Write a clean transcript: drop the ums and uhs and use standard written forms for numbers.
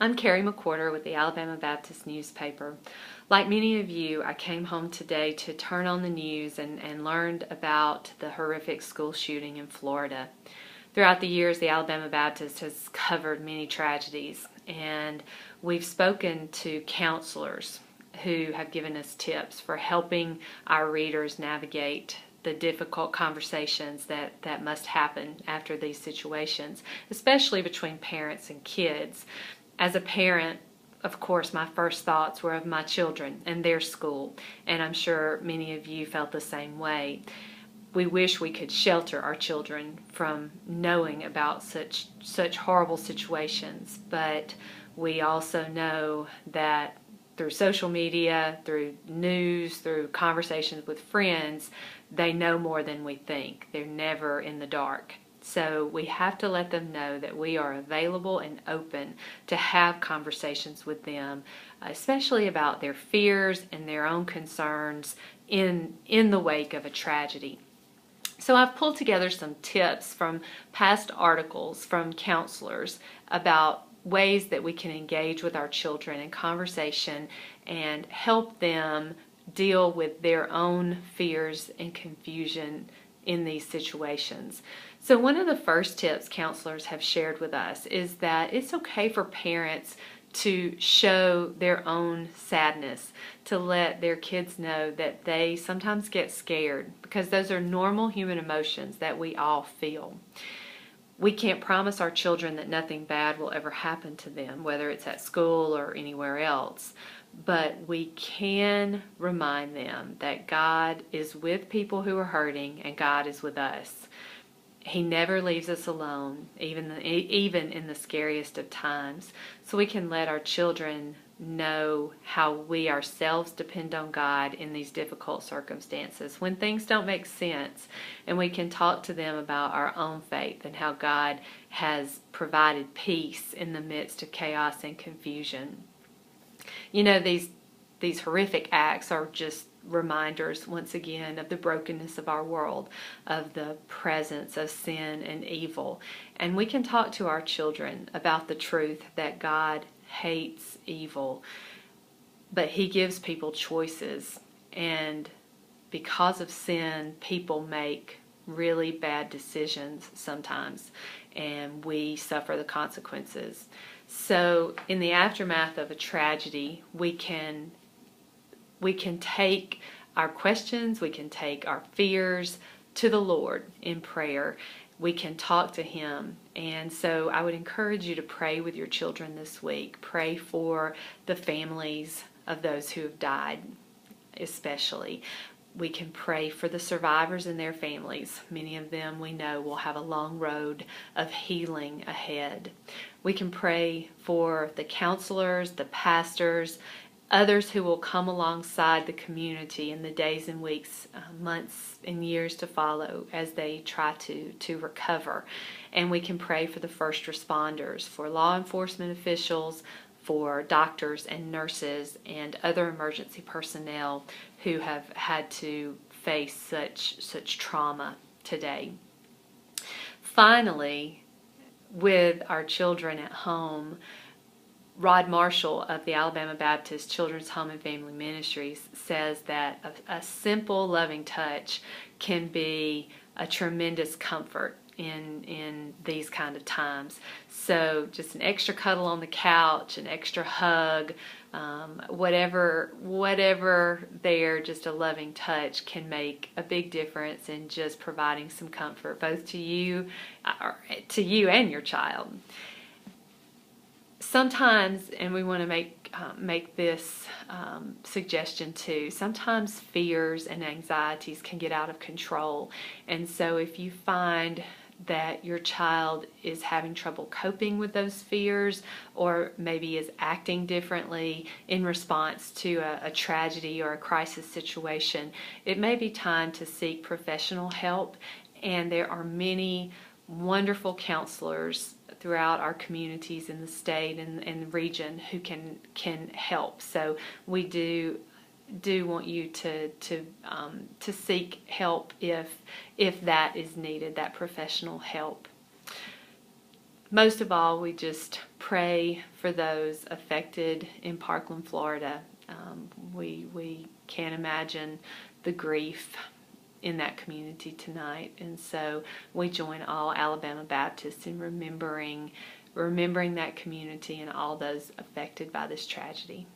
I'm Carrie McWhorter with the Alabama Baptist newspaper. Like many of you, I came home today to turn on the news and learned about the horrific school shooting in Florida. Throughout the years, the Alabama Baptist has covered many tragedies, and we've spoken to counselors who have given us tips for helping our readers navigate the difficult conversations that must happen after these situations, especially between parents and kids. As a parent, of course, my first thoughts were of my children and their school, and I'm sure many of you felt the same way. We wish we could shelter our children from knowing about such horrible situations, but we also know that through social media, through news, through conversations with friends, they know more than we think. They're never in the dark. So we have to let them know that we are available and open to have conversations with them, especially about their fears and their own concerns in the wake of a tragedy. So I've pulled together some tips from past articles from counselors about ways that we can engage with our children in conversation and help them deal with their own fears and confusion in these situations. So one of the first tips counselors have shared with us is that it's okay for parents to show their own sadness, to let their kids know that they sometimes get scared, because those are normal human emotions that we all feel. We can't promise our children that nothing bad will ever happen to them, whether it's at school or anywhere else, but we can remind them that God is with people who are hurting and God is with us. He never leaves us alone, even in the scariest of times. So we can let our children know how we ourselves depend on God in these difficult circumstances when things don't make sense, and we can talk to them about our own faith and how God has provided peace in the midst of chaos and confusion. You know, these horrific acts are just reminders, once again, of the brokenness of our world, of the presence of sin and evil. And we can talk to our children about the truth that God hates evil, but He gives people choices. And because of sin, people make really bad decisions sometimes, and we suffer the consequences. So in the aftermath of a tragedy, we can take our questions, we can take our fears to the Lord in prayer. We can talk to Him. And so I would encourage you to pray with your children this week. Pray for the families of those who have died, especially. We can pray for the survivors and their families. Many of them, we know, will have a long road of healing ahead. We can pray for the counselors, the pastors, others who will come alongside the community in the days and weeks, months and years to follow as they try to recover. And we can pray for the first responders, for law enforcement officials, for doctors and nurses and other emergency personnel who have had to face such trauma today. Finally, with our children at home, Rod Marshall of the Alabama Baptist Children's Home and Family Ministries says that a simple, loving touch can be a tremendous comfort in these kind of times. So just an extra cuddle on the couch, an extra hug, whatever there, just a loving touch can make a big difference in just providing some comfort both to you and your child. Sometimes, and we want to make this suggestion too, sometimes fears and anxieties can get out of control. And so if you find that your child is having trouble coping with those fears, or maybe is acting differently in response to a tragedy or a crisis situation, it may be time to seek professional help. And there are many wonderful counselors throughout our communities in the state and the region who can help. So we do want you to seek help if that is needed, that professional help. most of all, we just pray for those affected in Parkland, Florida. We can't imagine the grief in that community tonight, and so we join all Alabama Baptists in remembering that community and all those affected by this tragedy.